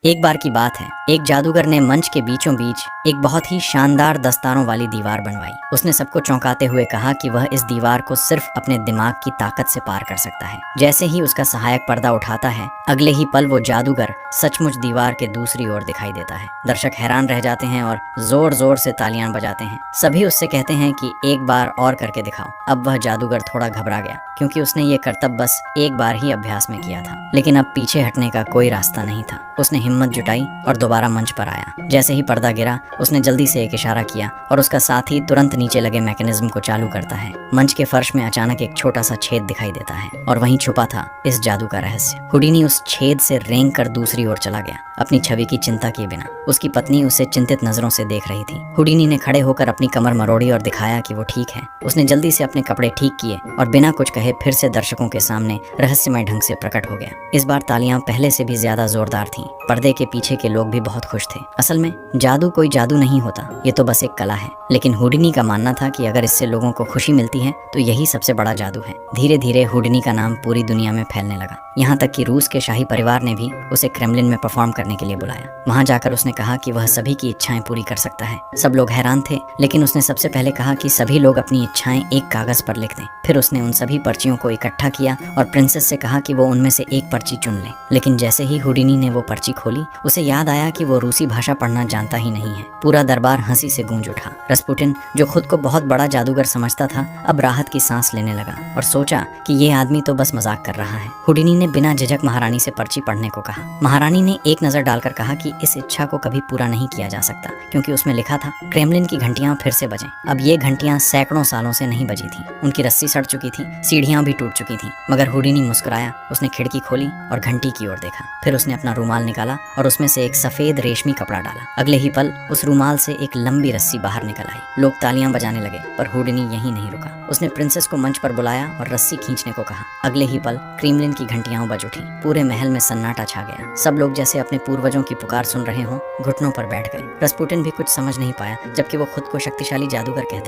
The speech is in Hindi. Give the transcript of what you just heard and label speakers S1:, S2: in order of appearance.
S1: एक बार की बात है, एक जादूगर ने मंच के बीचों बीच एक बहुत ही शानदार दस्तारों वाली दीवार बनवाई। उसने सबको चौंकाते हुए कहा कि वह इस दीवार को सिर्फ अपने दिमाग की ताकत से पार कर सकता है। जैसे ही उसका सहायक पर्दा उठाता है, अगले ही पल वो जादूगर सचमुच दीवार के दूसरी ओर दिखाई देता है। दर्शक हैरान रह जाते हैं और जोर जोर से तालियां बजाते हैं। सभी उससे कहते हैं कि एक बार और करके दिखाओ। अब वह जादूगर थोड़ा घबरा गया, क्योंकि उसने ये करतब बस एक बार ही अभ्यास में किया था। लेकिन अब पीछे हटने का कोई रास्ता नहीं था। उसने हिम्मत जुटाई और दोबारा मंच पर आया। जैसे ही पर्दा गिरा, उसने जल्दी से एक इशारा किया और उसका साथी तुरंत नीचे लगे मैकेनिज्म को चालू करता है। मंच के फर्श में अचानक एक छोटा सा छेद दिखाई देता है और वहीं छुपा था इस जादू का रहस्य। हुडीनी उस छेद से रेंग कर दूसरी ओर चला गया, अपनी छवि की चिंता किए बिना। उसकी पत्नी उसे चिंतित नजरों से देख रही थी। हुडीनी ने खड़े होकर अपनी कमर मरोड़ी और दिखाया कि वो ठीक है। उसने जल्दी से अपने कपड़े ठीक किए और बिना कुछ कहे फिर से दर्शकों के सामने रहस्यमय ढंग से प्रकट हो गया। इस बार तालियां पहले से भी ज्यादा जोरदार थीं। पर्दे के पीछे के लोग भी बहुत खुश थे। असल में जादू कोई जादू नहीं होता, ये तो बस एक कला है। लेकिन हुडीनी का मानना था कि अगर इससे लोगों को खुशी मिलती है तो यही सबसे बड़ा जादू है। धीरे धीरे हुडीनी का नाम पूरी दुनिया में फैलने लगा। यहाँ तक कि रूस के शाही परिवार ने भी उसे क्रेमलिन में परफॉर्म करने के लिए बुलाया। वहाँ जाकर उसने कहा कि वह सभी की इच्छाएं पूरी कर सकता है। सब लोग हैरान थे, लेकिन उसने सबसे पहले कहा कि सभी लोग अपनी इच्छाएं एक कागज पर लिख दें। फिर उसने उन सभी पर्चियों को इकट्ठा किया और प्रिंसेस से कहा कि वो उनमें से एक पर्ची चुन ले। लेकिन जैसे ही हुडीनी ने वो पर्ची खोली, उसे याद आया कि वो रूसी भाषा पढ़ना जानता ही नहीं है। पूरा दरबार हंसी से गूंज उठा। रस्पुटिन, जो खुद को बहुत बड़ा जादूगर समझता था, अब राहत की सांस लेने लगा और सोचा कि ये आदमी तो बस मजाक कर रहा है। हुडीनी ने बिना झिझक महारानी से पर्ची पढ़ने को कहा। महारानी ने एक नजर डालकर कहा कि इस इच्छा को कभी पूरा नहीं किया जा सकता, क्योंकि उसमें लिखा था क्रेमलिन की घंटियां फिर से बजें। अब ये घंटियां सैकड़ों सालों से नहीं बजी थी। उनकी रस्सी सड़ चुकी थी, सीढ़ियां भी टूट चुकी थी। मगर हुडीनी मुस्कुराया। उसने खिड़की खोली और घंटी की ओर देखा। फिर उसने अपना रूमाल निकाला और उसमें से एक सफेद रेशमी कपड़ा डाला। अगले ही पल उस रूमाल से एक लंबी रस्सी बाहर निकल आई। लोग तालियां बजाने लगे, पर हुडीनी यहीं नहीं रुका। उसने प्रिंसेस को मंच पर बुलाया और रस्सी खींचने को कहा। अगले ही पल क्रेमलिन की घंटियां बज उठी। पूरे महल में सन्नाटा छा गया। सब लोग जैसे अपने पूर्वजों की पुकार सुन रहे हों, घुटनों पर बैठ गए। रस्पुटिन भी कुछ समझ नहीं पाया, जबकि वो खुद को शक्तिशाली जादूगर कहता था।